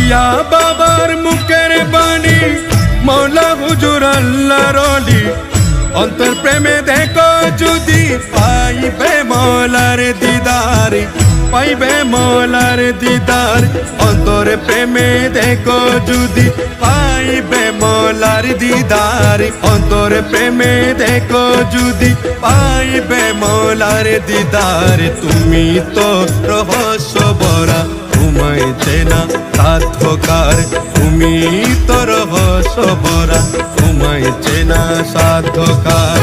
আউলিয়া বাবার মুখের বাণী মৌলা হুজুর আল্লাহর ওলি অন্তর প্রেমে দেখো যদি পাইবে মৌলার দিদার পাইবে মৌলার দিদার অন্তর প্রেমে দেখো যদি পাইবে মৌলার দিদার অন্তর প্রেমে দেখো যদি পাইবে মৌলার দিদার তুমি তো রহস্য ভরা ঘুমাইতে না সাধ্যকার তুমি তো রহস্য ভরা ঘুমাইতে না সাধ্যকার